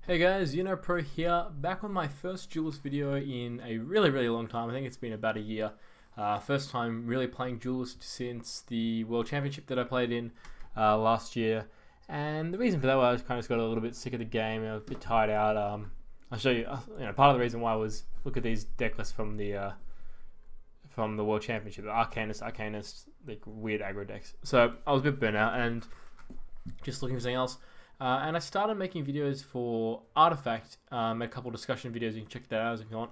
Hey guys, UnoPro here, back on my first Duelyst video in a really long time. I think it's been about a year. First time really playing Duelyst since the World Championship that I played in last year. And the reason for that was I kind of just got a little bit sick of the game. I was a bit tired out. I'll show you, part of the reason why was, look at these deck lists from the World Championship, the Arcanist, like weird aggro decks. So I was a bit burnt out and just looking for something else. And I started making videos for Artifact, made a couple discussion videos. You can check that out if you want.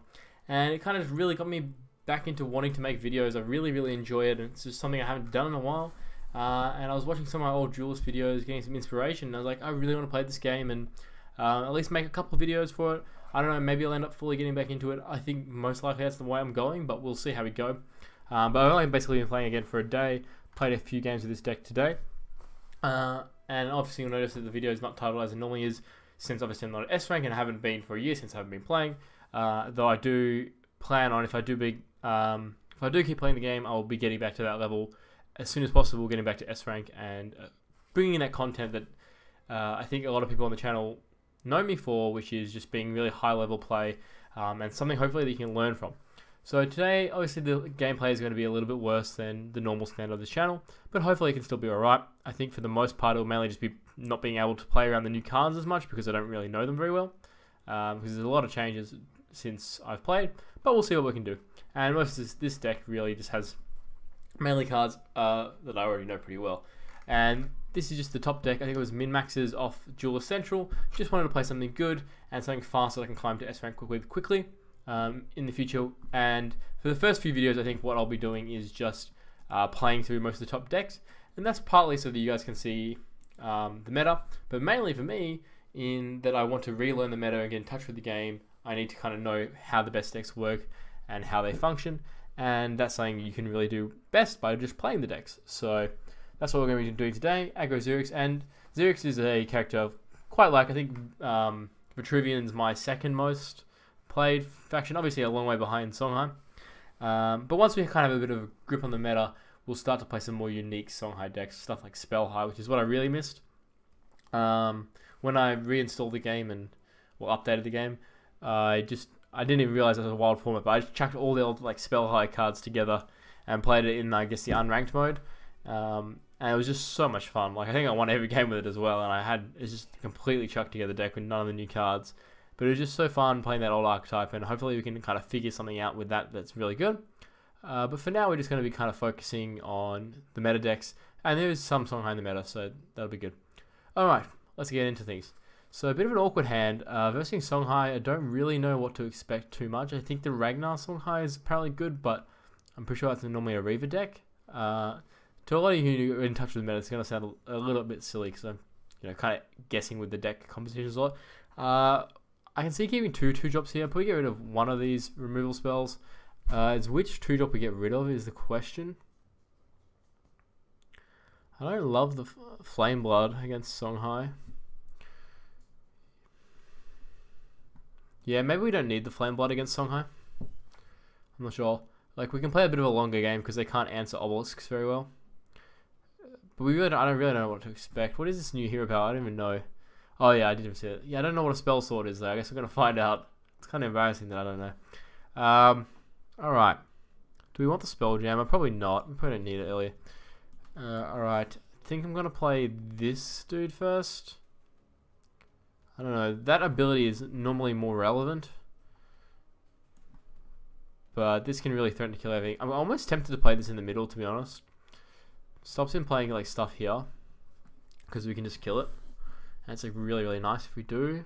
And it kind of really got me back into wanting to make videos. I really enjoy it, and it's just something I haven't done in a while. And I was watching some of my old Duelyst videos, getting some inspiration, and I was like, I really want to play this game and at least make a couple of videos for it. I don't know, maybe I'll end up fully getting back into it. I think most likely that's the way I'm going, but we'll see how we go. But I've only basically been playing again for a day, played a few games with this deck today. And obviously you'll notice that the video is not titled as it normally is, since obviously I'm not at S rank and I haven't been for a year since I haven't been playing. Though I do plan on, if I do keep playing the game, I'll be getting back to that level as soon as possible, getting back to S rank and bringing in that content that I think a lot of people on the channel know me for, which is just being really high level play and something hopefully that you can learn from. So today, obviously the gameplay is going to be a little bit worse than the normal standard of this channel, but hopefully it can still be alright. I think for the most part it will mainly just be not being able to play around the new cards as much because I don't really know them very well. Because there's a lot of changes since I've played, but we'll see what we can do. And most of this deck really just has mainly cards that I already know pretty well. And this is just the top deck. I think it was min-maxes off Duelyst Central. Just wanted to play something good and something fast that I can climb to S rank quickly. In the future, and for the first few videos I think what I'll be doing is just playing through most of the top decks, and that's partly so that you guys can see the meta, but mainly for me in that I want to relearn the meta and get in touch with the game. I need to kind of know how the best decks work and how they function, and that's something you can really do best by just playing the decks. So that's what we're going to be doing today. Aggro Zirix, and Zirix is a character I quite like. I think Vitruvian's my second most played faction, obviously a long way behind Songhai. But once we kind of have a bit of a grip on the meta, we'll start to play some more unique Songhai decks, stuff like Spell High, which is what I really missed. When I reinstalled the game and updated the game, I didn't even realize it was a wild format, but I just chucked all the old like Spell High cards together and played it in, I guess, the unranked mode. And it was just so much fun. Like I think I won every game with it as well, and it's just a completely chucked together deck with none of the new cards. But it was just so fun playing that old archetype, and hopefully we can kind of figure something out with that that's really good. But for now, we're just going to be kind of focusing on the meta decks, and there is some Songhai in the meta, so that'll be good. Alright, let's get into things. So a bit of an awkward hand. Versus Songhai, I don't really know what to expect too much. I think the Ragnar Songhai is apparently good, but I'm pretty sure that's normally a Reaver deck. To a lot of you who are in touch with the meta, it's going to sound a little bit silly, because I'm kind of guessing with the deck compositions a lot. I can see keeping two drops here. Probably get rid of one of these removal spells. It's which 2-drop we get rid of is the question. I don't love the Flame Blood against Songhai. Yeah, maybe we don't need the Flame Blood against Songhai. I'm not sure. Like, we can play a bit of a longer game because they can't answer obelisks very well. But I don't really know what to expect. What is this new hero power? I don't even know. Oh yeah, I didn't see it. Yeah, I don't know what a spell sword is though. I guess we're going to find out. It's kind of embarrassing that I don't know. Alright. Do we want the spell jammer? Probably not. We probably don't need it earlier. Alright. I think I'm going to play this dude first. I don't know. That ability is normally more relevant. But this can really threaten to kill everything. I'm almost tempted to play this in the middle, to be honest. Stops him playing like stuff here, because we can just kill it. And it's like really nice if we do.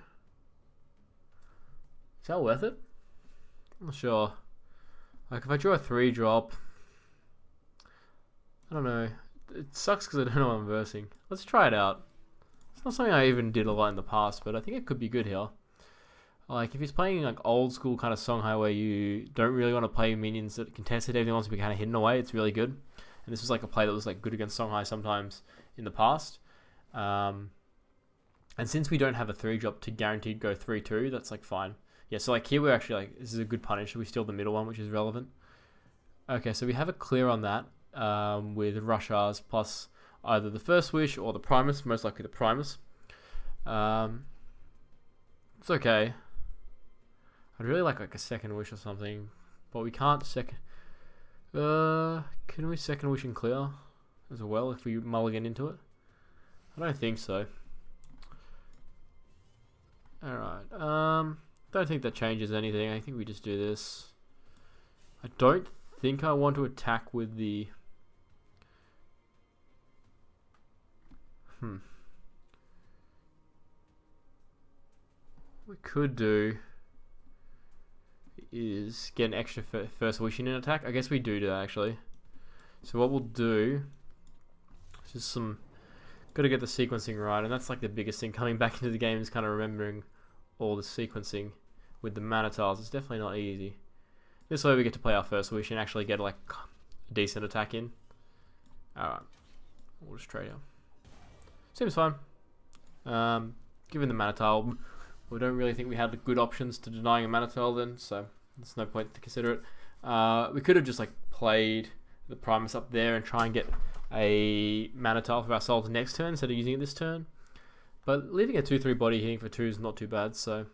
Is that worth it? I'm not sure. Like if I draw a 3-drop, I don't know. It sucks because I don't know what I'm versing. Let's try it out. It's not something I even did a lot in the past, but I think it could be good here. Like if he's playing like old school kind of Songhai where you don't really want to play minions that contested, everything wants to be kind of hidden away, it's really good. And this was like a play that was like good against Songhai sometimes in the past. And since we don't have a 3-drop to guaranteed go 3-2, that's like fine. Yeah, so like here we're actually like, this is a good punish. We steal the middle one, which is relevant. Okay, so we have a clear on that with Rushars plus either the First Wish or the Primus, most likely the Primus. It's okay. I'd really like a second wish or something, but we can't second. Can we second wish and clear as well if we mulligan into it? I don't think so. Alright, don't think that changes anything. I think we just do this. I don't think I want to attack with the... What we could do is get an extra first wish in an attack. I guess we do that actually. So what we'll do is just some... Gotta get the sequencing right, and that's like the biggest thing coming back into the game is kind of remembering all the sequencing with the mana tiles. It's definitely not easy. This way we get to play our first wish and actually get like a decent attack in. Alright, we'll just trade him. Seems fine. Given the mana tile, we don't really think we had good options to denying a mana tile then, so there's no point to consider it. We could have just like played the Primus up there and try and get a mana tile for ourselves next turn instead of using it this turn. But leaving a 2/3 body hitting for 2 is not too bad, so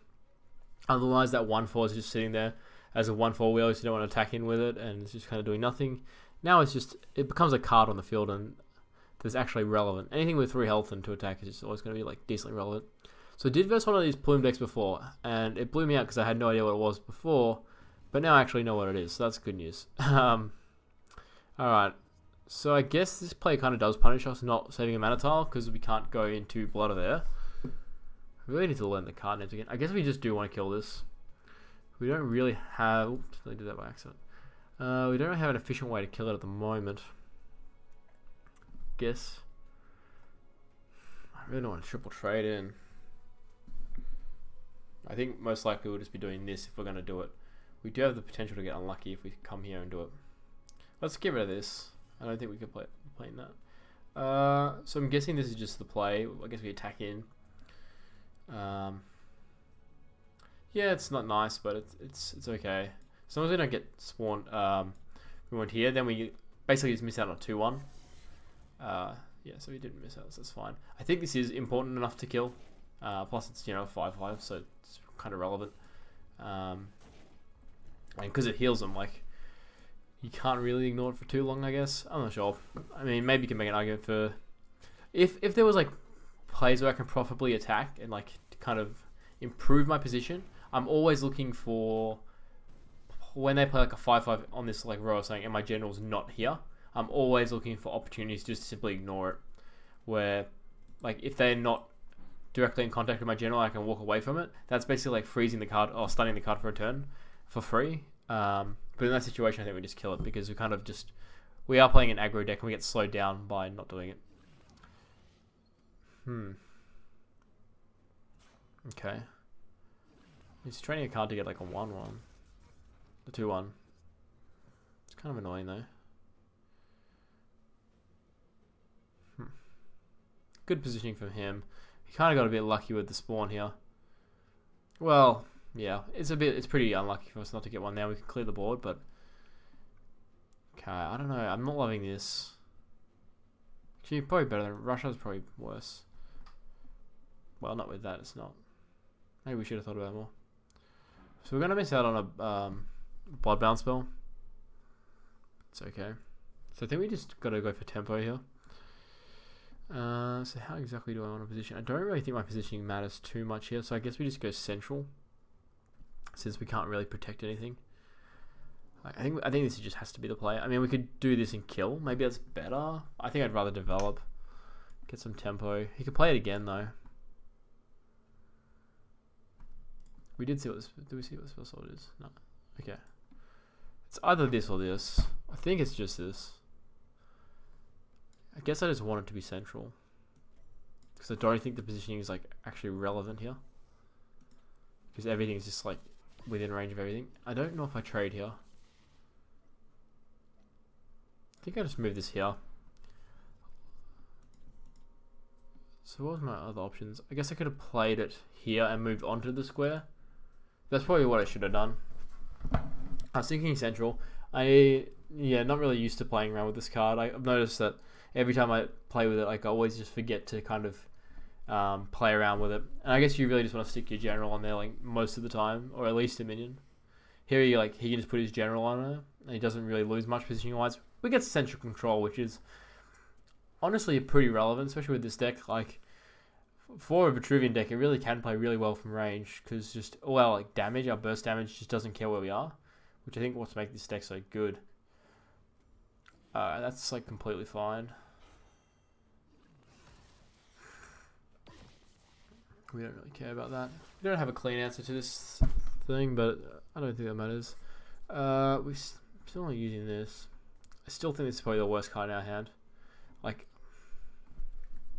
otherwise that 1/4 is just sitting there as a 1/4. We obviously don't want to attack in with it, and it's just kind of doing nothing. Now it's just, it becomes a card on the field and that's actually relevant. Anything with 3 health and 2 attack is just always going to be like decently relevant. So I did verse one of these plume decks before, and it blew me out because I had no idea what it was before, but now I actually know what it is, so that's good news. Alright, so I guess this play kind of does punish us not saving a mana tile because we can't go into blood of air. I really need to learn the card names again. I guess we just do want to kill this. We don't really have... Oops, I did that by accident. We don't really have an efficient way to kill it at the moment. Guess. I really don't want to triple trade in. I think most likely we'll just be doing this if we're going to do it. We do have the potential to get unlucky if we come here and do it. Let's get rid of this. I don't think we can play in that. So I'm guessing this is just the play. I guess we attack in. Yeah, it's not nice, but it's okay. As long as we don't get spawned ruined here, then we basically just miss out on 2/1. Yeah, so we didn't miss out, so that's fine. I think this is important enough to kill. Plus it's, you know, 5/5, so it's kind of relevant. And because it heals them, like, you can't really ignore it for too long, I guess. I'm not sure. I mean, maybe you can make an argument for... If there was, like, plays where I can profitably attack and, like, kind of improve my position, I'm always looking for... When they play, like, a 5/5 on this, like, row or something, and my general's not here, I'm always looking for opportunities to just simply ignore it. Where, like, if they're not directly in contact with my general, I can walk away from it. That's basically like freezing the card or stunning the card for a turn for free. But in that situation, I think we just kill it because we kind of just... We are playing an aggro deck and we get slowed down by not doing it. Okay. He's training a card to get like a 1/1. The 2/1. It's kind of annoying though. Good positioning from him. He kind of got a bit lucky with the spawn here. Well, yeah, it's pretty unlucky for us not to get one now. We can clear the board, but okay, I don't know. I'm not loving this. Actually, probably better than Russia's probably worse. Well, not with that, it's not. Maybe we should have thought about it more. So we're gonna miss out on a bloodbound spell. It's okay. So I think we just gotta go for tempo here. So how exactly do I want to position? I don't really think my positioning matters too much here, so I guess we just go central, since we can't really protect anything. I think this just has to be the play. I mean, we could do this and kill. Maybe that's better. I think I'd rather develop, get some tempo. He could play it again though. We did see what this. Did we see what this sword is? No. Okay. It's either this or this. I think it's just this. I guess I just want it to be central, because I don't think the positioning is like actually relevant here, because everything is just like within range of everything. I don't know if I trade here. I think I just move this here. So what was my other options? I guess I could have played it here and moved onto the square. That's probably what I should have done. I was thinking central. Not really used to playing around with this card. I've noticed that every time I play with it, like, I always just forget to kind of play around with it. And I guess you really just want to stick your general on there like most of the time, or at least a minion. Here he can just put his general on her, and he doesn't really lose much positioning wise. We get central control, which is honestly pretty relevant, especially with this deck. Like for a Vitruvian deck, it really can play really well from range because just all our like damage, our burst damage, just doesn't care where we are, which I think what's make this deck so good. That's like completely fine. We don't really care about that. We don't have a clean answer to this thing, but I don't think that matters. We're still not using this. I still think this is probably the worst card in our hand. Like,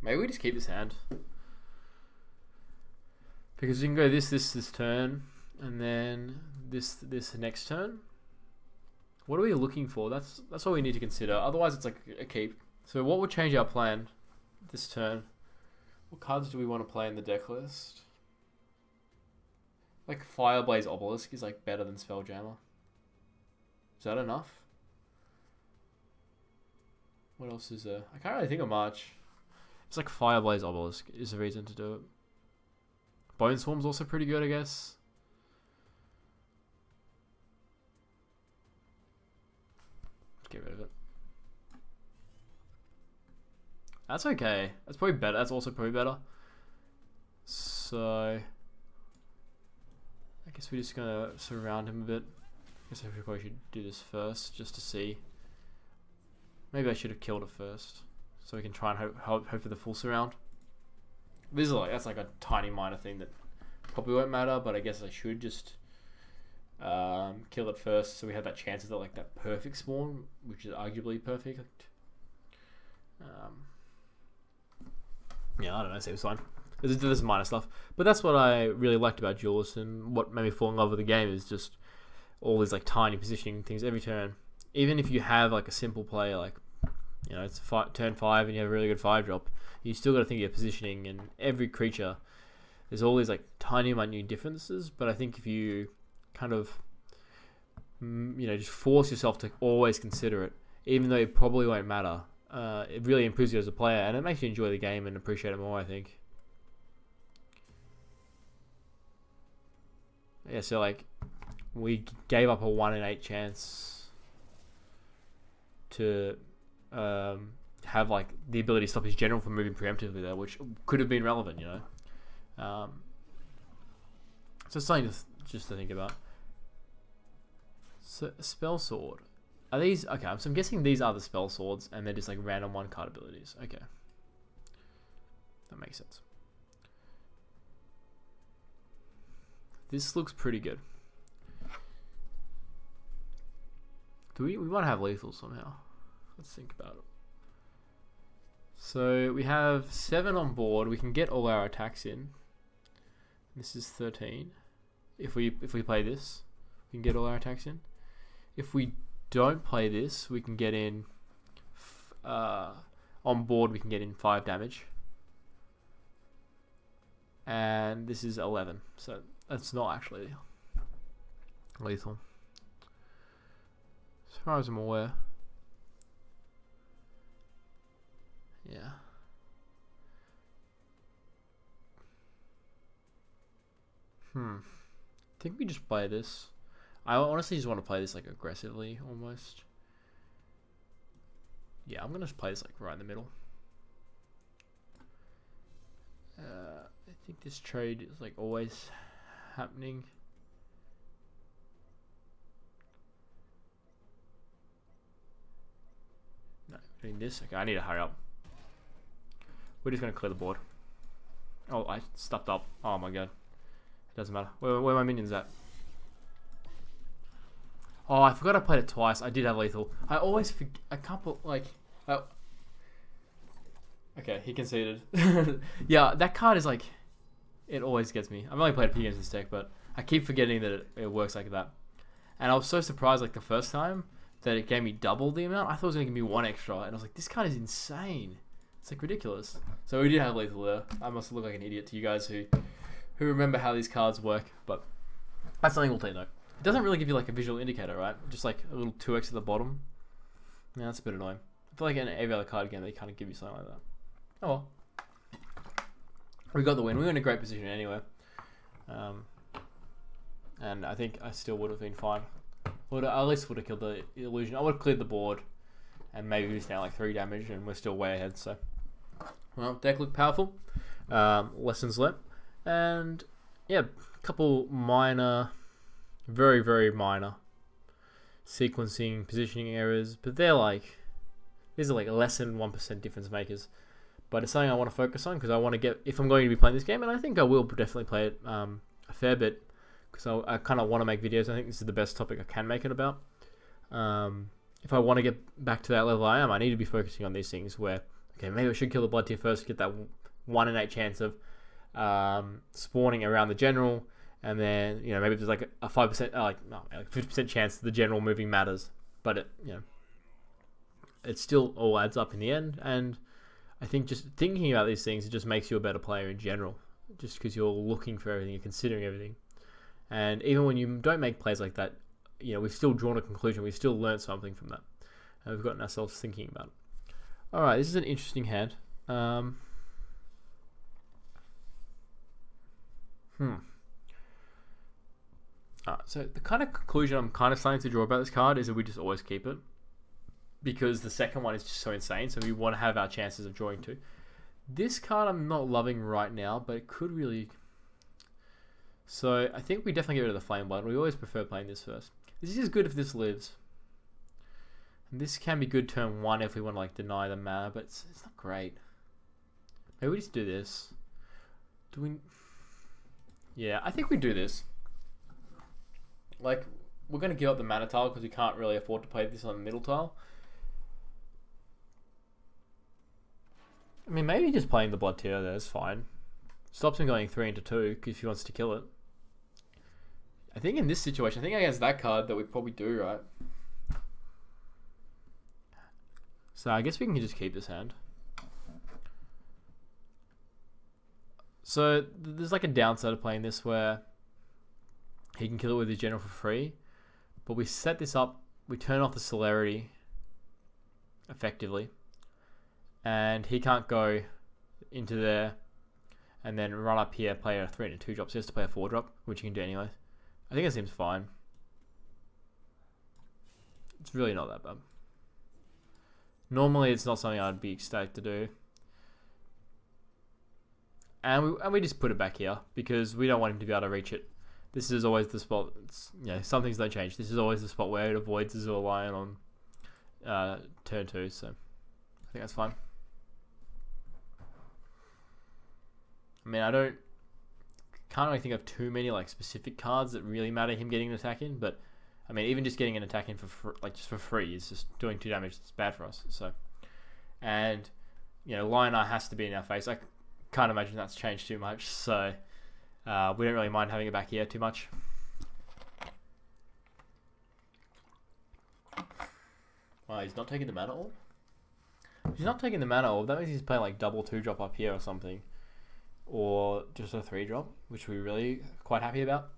maybe we just keep this hand. Because we can go this turn, and then this next turn. What are we looking for? That's what we need to consider. Otherwise, it's like a keep. So what would change our plan this turn? What cards do we want to play in the deck list? Like Fireblaze Obelisk is like better than Spelljammer. Is that enough? What else is there? I can't really think of much. It's like Fireblaze Obelisk is the reason to do it. Bone Swarm's also pretty good, I guess. Get rid of it. That's okay. That's probably better. That's also probably better. So I guess we're just gonna surround him a bit. I guess we probably should do this first just to see. Maybe I should have killed it first, so we can try and hope for the full surround. This is like that's like a tiny minor thing that probably won't matter, but I guess I should just kill it first, so we have that chance of like that perfect spawn, which is arguably perfect. Yeah, I don't know, seems fine. There's minor stuff, but that's what I really liked about Duelyst, and what made me fall in love with the game is just all these like tiny positioning things every turn. Even if you have like a simple play, like you know it's turn 5 and you have a really good 5-drop, you still got to think of your positioning, and every creature there's all these like tiny minute differences. But I think if you kind of just force yourself to always consider it, even though it probably won't matter, it really improves you as a player, and it makes you enjoy the game and appreciate it more, I think. Yeah, so like we gave up a 1 in 8 chance to have like the ability to stop his general from moving preemptively there, which could have been relevant, you know. So it's something just to think about. So spell sword. Are these okay? So I'm guessing these are the spell swords, and they're just like random 1-card abilities. Okay, that makes sense. This looks pretty good. Do we want to have lethal somehow? Let's think about it. So we have 7 on board. We can get all our attacks in. This is 13. If we play this, we can get all our attacks in. If we don't play this, we can get in on board. We can get in 5 damage, and this is 11. So that's not actually lethal, as far as I'm aware. Yeah. I think we just play this. I honestly just want to play this like aggressively, almost. Yeah, I'm gonna just play this like right in the middle. I think this trade is like always happening. No, doing this. Okay, I need to hurry up. We're just gonna clear the board. Oh, I stuffed up. Oh my god. It doesn't matter. Where are my minions at? Oh, I forgot I played it twice. I did have lethal. I always forget. I can't put like. Oh. Okay, he conceded. Yeah, that card is like. It always gets me. I've only played a few games in this deck, but I keep forgetting that it works like that. And I was so surprised like the first time that it gave me double the amount. I thought it was going to give me 1 extra, and I was like, this card is insane. It's like ridiculous. So we did have lethal there. I must look like an idiot to you guys who remember how these cards work, but that's something we'll take note. It doesn't really give you like a visual indicator, right? Just like a little 2x at the bottom. Yeah, that's a bit annoying. I feel like in every other card game they kind of give you something like that. Oh well. we got the win. We were in a great position anyway. And I think I still would have been fine. At least would have killed the illusion. I would have cleared the board. And maybe we was down like 3 damage and we're still way ahead. So, well, deck looked powerful. Lessons learnt. And, yeah, a couple minor, very, very minor sequencing, positioning errors. But they're like, these are like less than 1% difference makers. But it's something I want to focus on because I want to get, if I'm going to be playing this game, and I think I will definitely play it a fair bit because I kind of want to make videos. I think this is the best topic I can make it about. If I want to get back to that level I need to be focusing on these things where, okay, maybe I should kill the blood tier first, get that 1 in 8 chance of spawning around the general, and then, you know, maybe there's like a 5%, like 50% chance the general moving matters, but it, you know, it still all adds up in the end. And I think just thinking about these things, it just makes you a better player in general, just because you're looking for everything, you're considering everything. And even when you don't make plays like that, you know, we've still drawn a conclusion, we've still learned something from that, and we've gotten ourselves thinking about it. Alright, this is an interesting hand. Alright, so the kind of conclusion I'm kind of starting to draw about this card is that we just always keep it, because the second one is just so insane, so we want to have our chances of drawing 2. This card I'm not loving right now, but it could really... So I think we definitely get rid of the Flame Blood. We always prefer playing this first. This is good if this lives. And this can be good turn 1 if we want to like deny the mana, but it's not great. Maybe we just do this. Do we... Yeah, I think we do this. Like, we're going to give up the mana tile because we can't really afford to play this on the middle tile. I mean, maybe just playing the Blood Tier there is fine. Stops him going 3 into 2 if he wants to kill it. I think in this situation, I think against that card that we probably do, right? So I guess we can just keep this hand. So there's like a downside of playing this where he can kill it with his general for free, but we set this up, we turn off the celerity effectively, and he can't go into there and then run up here, play a 3 into 2 drop. So he has to play a 4 drop, which he can do anyway. I think it seems fine. It's really not that bad. Normally, it's not something I'd be ecstatic to do. And we just put it back here because we don't want him to be able to reach it. This is always the spot. Some things don't change. This is always the spot where it avoids Azure Lion on turn 2. So I think that's fine. I mean, can't really think of too many like specific cards that really matter him getting an attack in, but I mean, even just getting an attack in just for free is just doing 2 damage. It's bad for us. So, and you know, Lion Eye has to be in our face. I can't imagine that's changed too much. So we don't really mind having it back here too much. Wow, he's not taking the mana orb? If he's not taking the mana orb, that means he's playing like double 2 drop up here or something. Or just a 3 drop, which we're really quite happy about.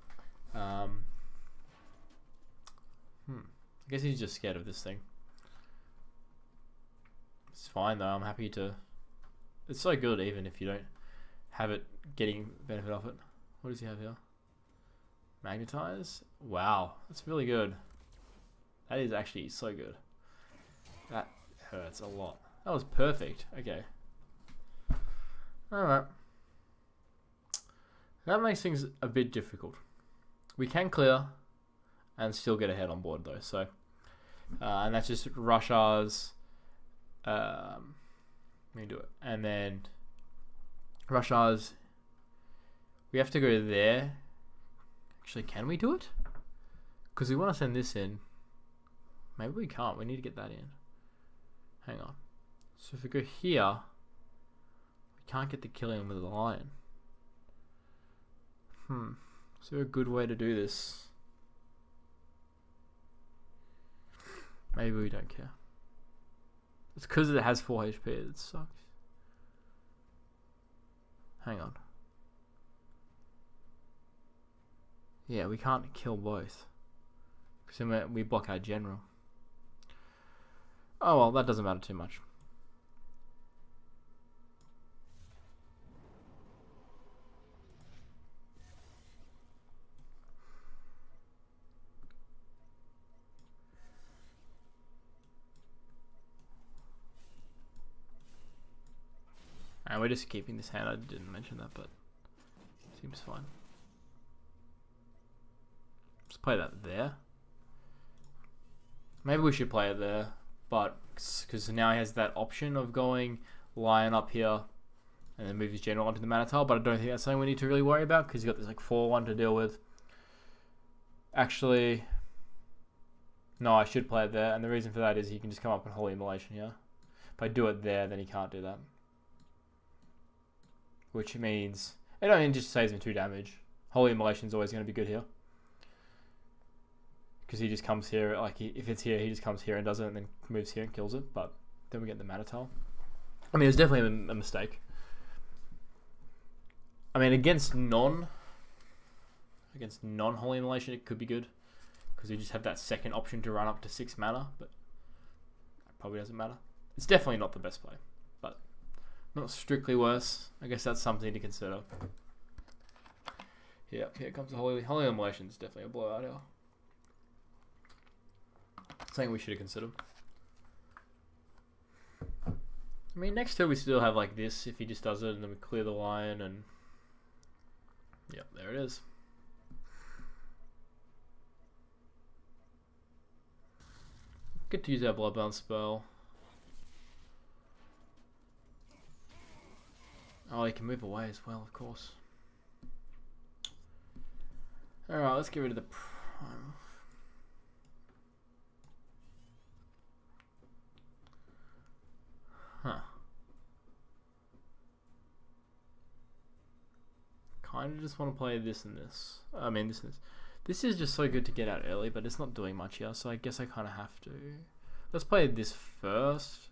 I guess he's just scared of this thing. It's fine though, I'm happy to... It's so good even if you don't have it getting benefit off it. What does he have here? Magnetize? Wow, that's really good. That is actually so good. That hurts a lot. That was perfect. Okay. Alright. That makes things a bit difficult. We can clear and still get ahead on board though. So, and that's just Rush's. Let me do it. And then Rush's. We have to go there. Actually, can we do it? Because we want to send this in. Maybe we can't. We need to get that in. Hang on. So if we go here, we can't get the killing with the lion. Is there a good way to do this? Maybe we don't care. It's because it has 4 HP. It sucks. Hang on. Yeah, we can't kill both. Because then we block our general. Oh well, that doesn't matter too much. And we're just keeping this hand. I didn't mention that, but seems fine. Let's play that there. Maybe we should play it there, but because now he has that option of going lion up here and then move his general onto the mana tile, but I don't think that's something we need to really worry about because he's got this like 4-1 to deal with. Actually, no, I should play it there, and the reason for that is he can just come up and Holy Immolation here. If I do it there, then he can't do that. Which means, it only just saves him 2 damage. Holy Immolation is always going to be good here. Because he just comes here, like if it's here, he just comes here and does it, and then moves here and kills it, but then we get the mana tile. I mean, it's definitely a mistake. I mean, against non-Holy Immolation, it could be good. Because you just have that second option to run up to 6 mana, but that probably doesn't matter. It's definitely not the best play, but not strictly worse. I guess that's something to consider. Yeah, here comes the Holy Immolation. Is definitely a blowout here. Something we should have considered. I mean, next turn we still have like this if he just does it, and then we clear the lion, and yep, there it is. Good to use our Bloodbound spell. Oh, he can move away as well, of course. Alright, let's get rid of the prime. Huh. Kind of just want to play this and this. I mean, this and this. This is just so good to get out early, but it's not doing much here, so I guess I kind of have to. Let's play this first.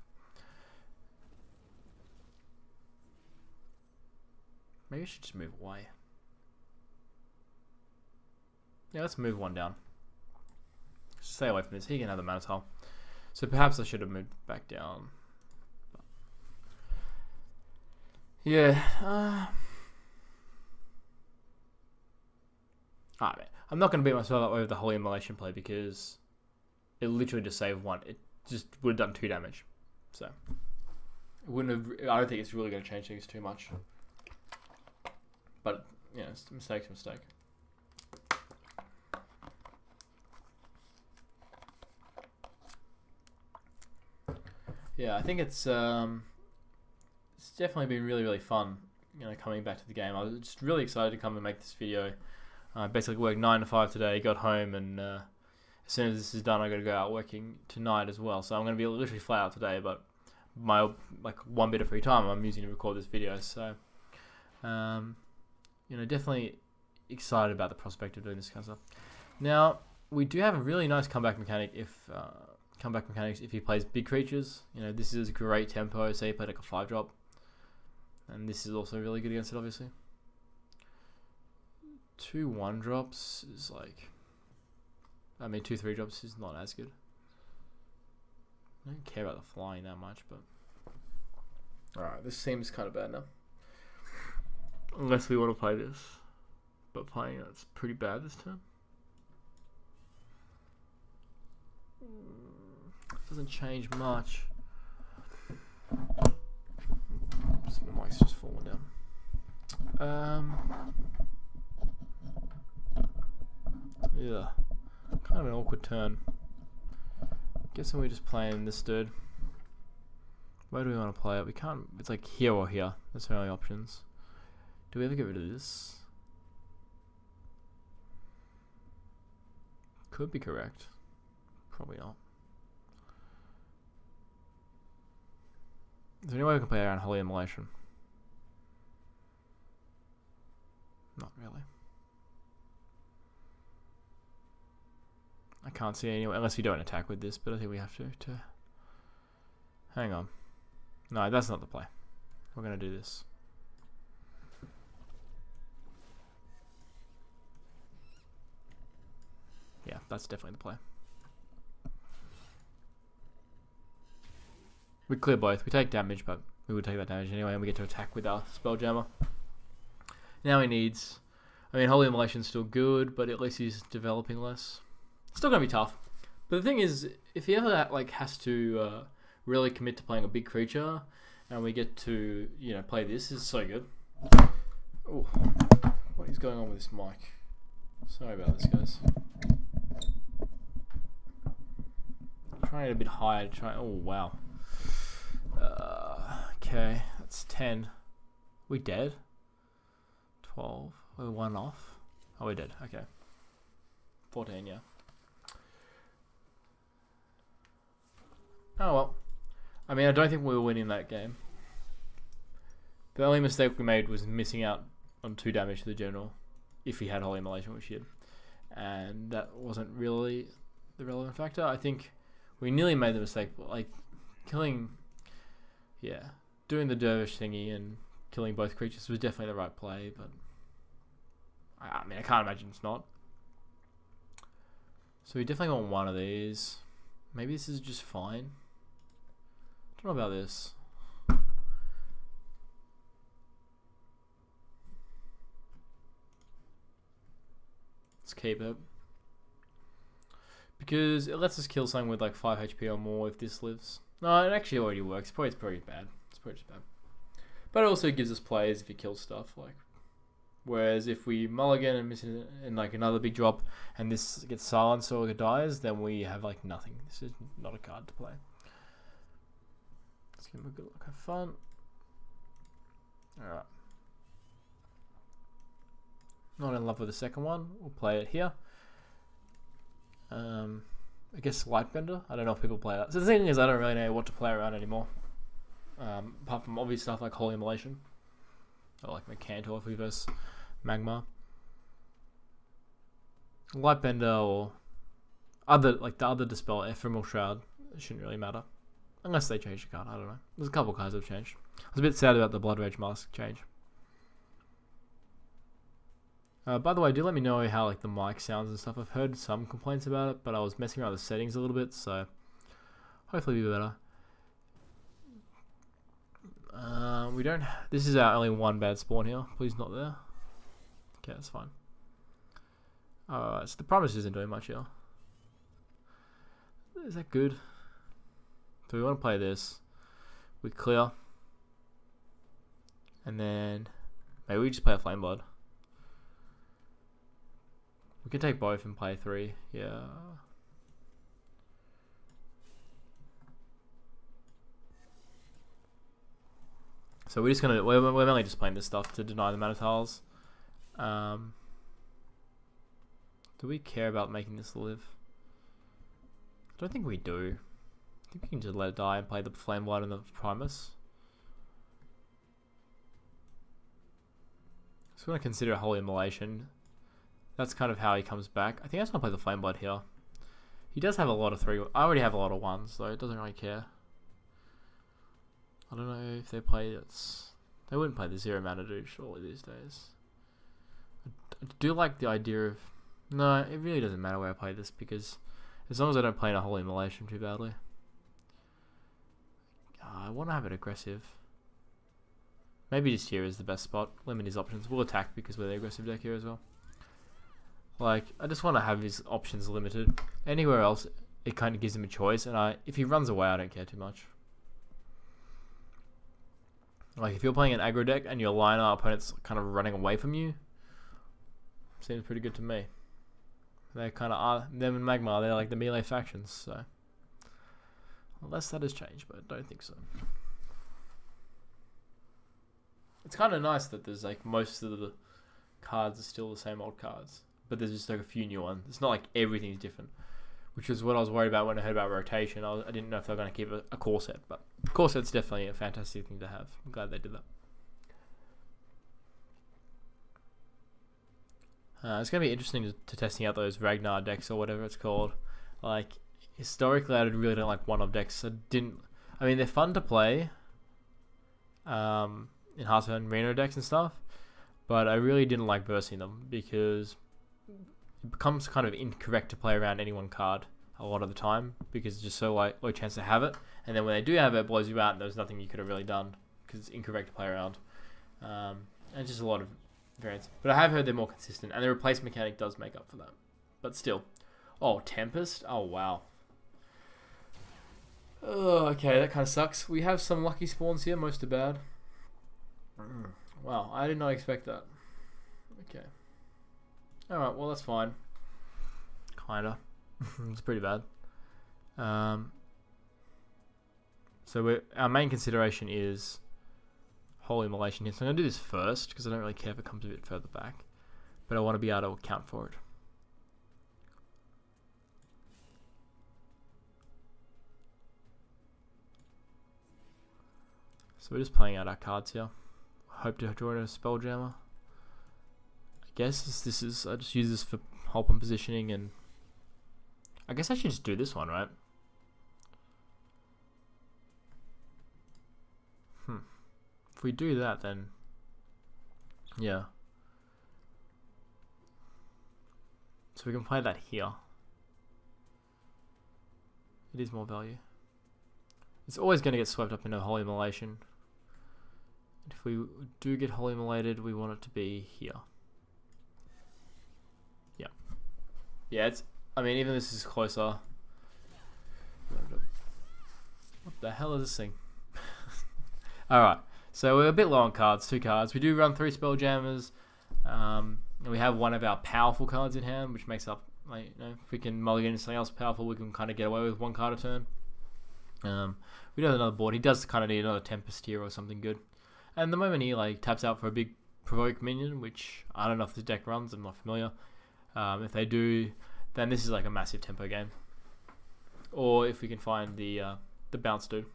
Maybe I should just move away. Yeah, let's move 1 down. Stay away from this. He can have the mana tile. So perhaps I should have moved back down. Yeah. Alright, I'm not going to beat myself up over the Holy Immolation play because it literally just saved 1. It just would have done 2 damage. So, it wouldn't have. I don't think it's really going to change things too much. But, yeah, it's a mistake's a mistake. Yeah, I think it's definitely been really, really fun, you know, coming back to the game. I was just really excited to come and make this video. Basically worked 9 to 5 today, got home, and as soon as this is done, I got to go out working tonight as well. So I'm going to be literally flat out today, but my like 1 bit of free time I'm using to record this video. So, you know, definitely excited about the prospect of doing this kind of stuff. Now, we do have a really nice comeback mechanic if he plays big creatures. You know, this is great tempo. Say he played like a 5-drop, and this is also really good against it, obviously. 2 1-drops is like, I mean 2 3-drops is not as good. I don't care about the flying that much, but alright, this seems kind of bad now. Unless we want to play this, but playing it's pretty bad this turn. Doesn't change much. Oops, my mic's just falling down. Yeah, kind of an awkward turn. Guessing we're just playing this dude. Where do we want to play it? We can't. It's like here or here. That's our only options. Do we ever get rid of this? Could be correct. Probably not. Is there any way we can play around Holy Immolation? Not really. I can't see anywhere, unless we don't attack with this, but I think we have to hang on. No, that's not the play. We're going to do this. Yeah, that's definitely the play. We clear both. We take damage, but we would take that damage anyway, and we get to attack with our Spelljammer. Now he needs... I mean, Holy Immolation's still good, but at least he's developing less. Still gonna be tough, but the thing is, if he ever like has to really commit to playing a big creature, and we get to, you know, play this. This is so good. Oh, what is going on with this mic? Sorry about this, guys. I'm trying it a bit higher. Oh, wow. Okay, that's 10. We dead? 12. We're 1 off. Oh, we're dead. Okay. 14, yeah. Oh, well. I mean, I don't think we were winning that game. The only mistake we made was missing out on 2 damage to the general, if he had Holy Immolation, which he did. And that wasn't really the relevant factor. I think we nearly made the mistake, but like killing, yeah, doing the dervish thingy and killing both creatures was definitely the right play, but I mean, I can't imagine it's not. So we definitely want one of these. Maybe this is just fine. I don't know about this. Let's keep it. Because it lets us kill something with like 5 HP or more if this lives. No, it actually already works. It's pretty bad. It's pretty bad. But it also gives us plays if you kill stuff. Like, whereas if we mulligan and miss it in like another big drop and this gets silenced or it dies, then we have like nothing. This is not a card to play. Let's give him a good look. Have fun. Alright. Not in love with the second one. We'll play it here. I guess Lightbender. I don't know if people play that. So the thing is, I don't really know what to play around anymore. Apart from obvious stuff like Holy Immolation. Or like Mercantor if we verse Magma. Lightbender or other, like the other Dispel, Ephemeral Shroud. It shouldn't really matter. Unless they change the card, I don't know. There's a couple cards that have changed. I was a bit sad about the Blood Rage Mask change. By the way, do let me know how like the mic sounds and stuff. I've heard some complaints about it, but I was messing around with the settings a little bit, so hopefully it'll be better. We don't. This is our only one bad spawn here. Please not there. Okay, that's fine. Alright, so the Promise isn't doing much here. Is that good? So we want to play this. We clear, and then maybe we just play a Flame Blood. We can take both and play 3, yeah. So we're just gonna, we're mainly just playing this stuff to deny the mana tiles. Do we care about making this live? I don't think we do. I think we can just let it die and play the Flame Blood and the Primus. So we're gonna consider a Holy Immolation. That's kind of how he comes back. I think I just want to play the Flame Blood here. He does have a lot of 3. I already have a lot of 1s, so it doesn't really care. I don't know if they play it. They wouldn't play the 0 mana dude surely these days. I do like the idea of... No, it really doesn't matter where I play this because as long as I don't play in a Holy Immolation too badly. I want to have it aggressive. Maybe just here is the best spot. Limit his options. We'll attack because we're the aggressive deck here as well. Like, I just want to have his options limited. Anywhere else, it kind of gives him a choice, and if he runs away, I don't care too much. Like, if you're playing an aggro deck and your liner opponent's kind of running away from you, seems pretty good to me. They kind of are, them and Magma, they're like the melee factions, so. Unless that has changed, but I don't think so. It's kind of nice that there's like most of the cards are still the same old cards. But there's just like a few new ones. It's not like everything's different, which is what I was worried about when I heard about rotation. I didn't know if they were going to keep a core set, but core set's definitely a fantastic thing to have. I'm glad they did that. It's going to be interesting to testing out those Ragnar decks or whatever it's called. Like, historically, I really don't like one-of decks. I mean, they're fun to play in Hearthstone Reno decks and stuff, but I really didn't like versing them because it becomes kind of incorrect to play around any one card a lot of the time because it's just so low chance to have it, and then when they do have it, it blows you out and there's nothing you could have really done because it's incorrect to play around. And just a lot of variants, but I have heard they're more consistent and the replace mechanic does make up for that, but still. Oh, Tempest. Oh wow. Oh, okay, that kind of sucks. We have some lucky spawns here, most are bad. Wow, I did not expect that. Okay. Alright, well that's fine. Kinda. It's pretty bad. So our main consideration is Holy Immolation here. So I'm going to do this first, because I don't really care if it comes a bit further back. But I want to be able to account for it. So we're just playing out our cards here. Hope to draw in a Spelljammer. I guess this is, I just use this for Holpin positioning, and I guess I should just do this one, right? If we do that, then yeah. So we can play that here. It is more value. It's always going to get swept up into Holy Immolation. If we do get Holy Immolated, we want it to be here. Yeah. Yeah, it's, I mean, even this is closer. What the hell is this thing? Alright, so we're a bit low on cards, 2 cards. We do run 3 Spelljammers. And we have one of our powerful cards in hand, which makes up, like, you know, if we can mulligan into something else powerful, we can kind of get away with 1 card a turn. We do have another board. He does kind of need another Tempest here or something good. And the moment he like taps out for a big provoke minion, which I don't know if this deck runs, I'm not familiar. If they do, then this is like a massive tempo game. Or if we can find the bounce dude.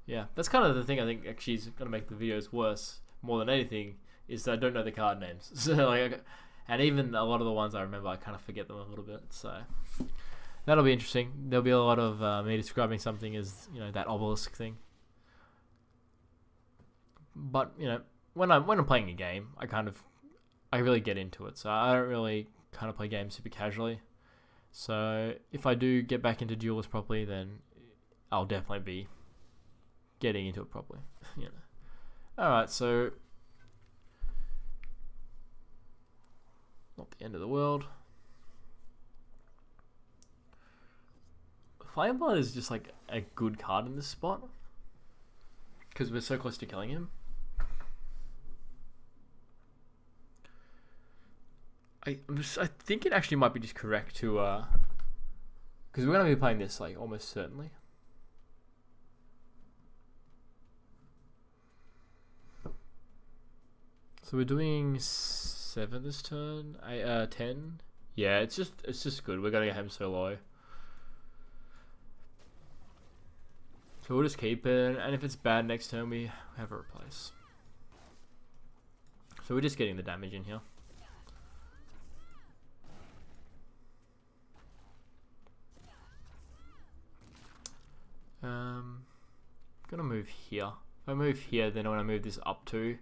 Yeah, that's kind of the thing I think actually is going to make the videos worse more than anything, is that I don't know the card names. So like, and even a lot of the ones I remember, I kind of forget them a little bit. So that'll be interesting. There'll be a lot of me describing something as, you know, that obelisk thing. But, you know, when I'm playing a game, I really get into it. So I don't really kind of play games super casually. So if I do get back into Duelyst properly, then I'll definitely be getting into it properly. You know. Alright, so not the end of the world. Flameblood is just like a good card in this spot, because we're so close to killing him. I think it actually might be just correct to, because we're going to be playing this like almost certainly. So we're doing 7 this turn, 10. Yeah, it's just good. We're gonna get him so low. So we'll just keep it, and if it's bad next turn, we have a replace. So we're just getting the damage in here. Gonna move here. If I move here, then when I move this up to,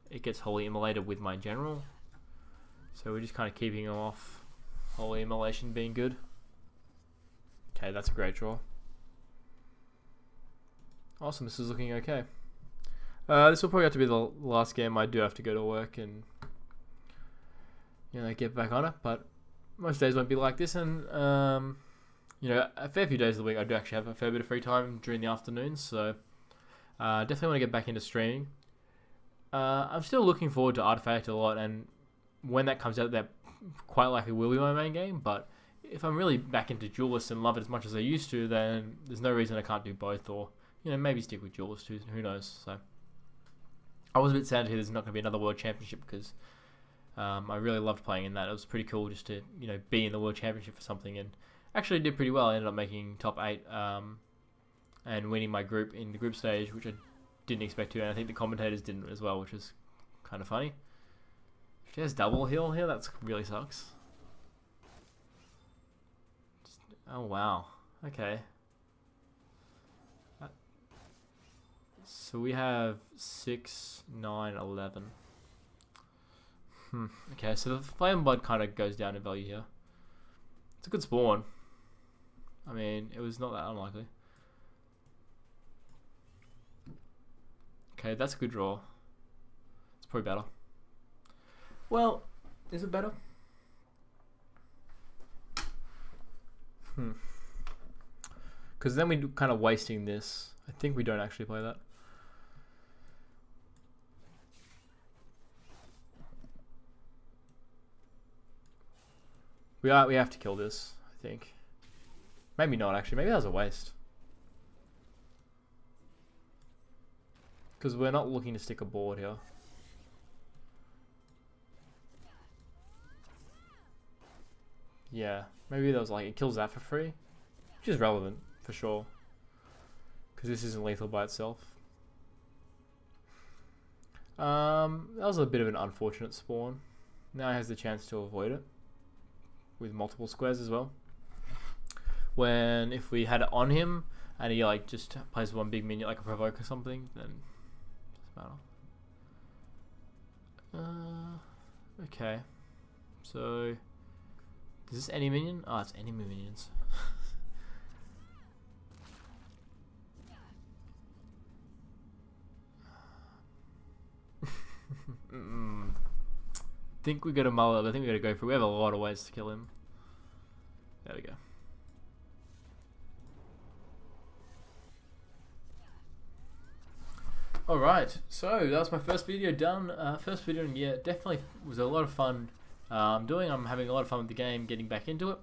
it gets Holy Immolated with my general. So we're just kind of keeping him off. Holy Immolation being good. Okay, that's a great draw. Awesome, this is looking okay. This will probably have to be the last game. I do have to go to work and, you know, get back on it, but most days won't be like this, and you know, a fair few days of the week I do actually have a fair bit of free time during the afternoons, so definitely want to get back into streaming. I'm still looking forward to Artifact a lot, and when that comes out, that quite likely will be my main game, but if I'm really back into Duelyst and love it as much as I used to, then there's no reason I can't do both, or, you know, maybe stick with Duelyst, who knows. So I was a bit sad to hear there's not going to be another World Championship, because I really loved playing in that. It was pretty cool just to, you know, be in the World Championship for something, and actually did pretty well. I ended up making top 8 and winning my group in the group stage, which I didn't expect to, and I think the commentators didn't as well, which was kind of funny. If she has double heal here, that really sucks. Oh wow, okay. So we have 6, 9, 11. Okay, so the Flame Blood kind of goes down in value here. It's a good spawn. I mean, it was not that unlikely. Okay, that's a good draw. It's probably better. Well, is it better? because then we're kind of wasting this. I think we don't actually play that. We have to kill this, I think. Maybe not actually. Maybe that was a waste. Because we're not looking to stick a board here. Yeah, maybe that was like, it kills that for free. Which is relevant, for sure. Because this isn't lethal by itself. That was a bit of an unfortunate spawn. Now he has the chance to avoid it. With multiple squares as well. When, if we had it on him, and he like just plays one big minion like a provoke or something, then it doesn't matter. Okay. So, is this any minion? Oh, it's enemy minions. Think we got a mullet. I think we got to go for. We have a lot of ways to kill him. There we go. Alright, so that was my first video done. First video in a year. Definitely was a lot of fun doing. I'm having a lot of fun with the game, getting back into it.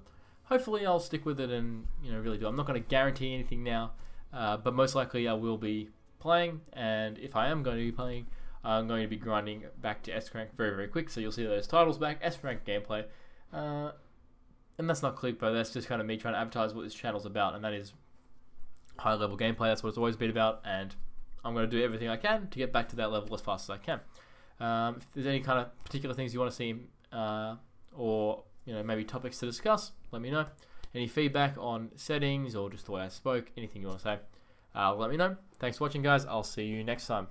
Hopefully I'll stick with it and really do. I'm not going to guarantee anything now, but most likely I will be playing, and if I am going to be playing, I'm going to be grinding back to S rank very, very quick, so you'll see those titles back, S rank gameplay. And that's not clickbait, that's just kind of me trying to advertise what this channel's about, and that is high level gameplay. That's what it's always been about, and I'm going to do everything I can to get back to that level as fast as I can. If there's any kind of particular things you want to see, or maybe topics to discuss, let me know. Any feedback on settings or just the way I spoke, anything you want to say, let me know. Thanks for watching, guys. I'll see you next time.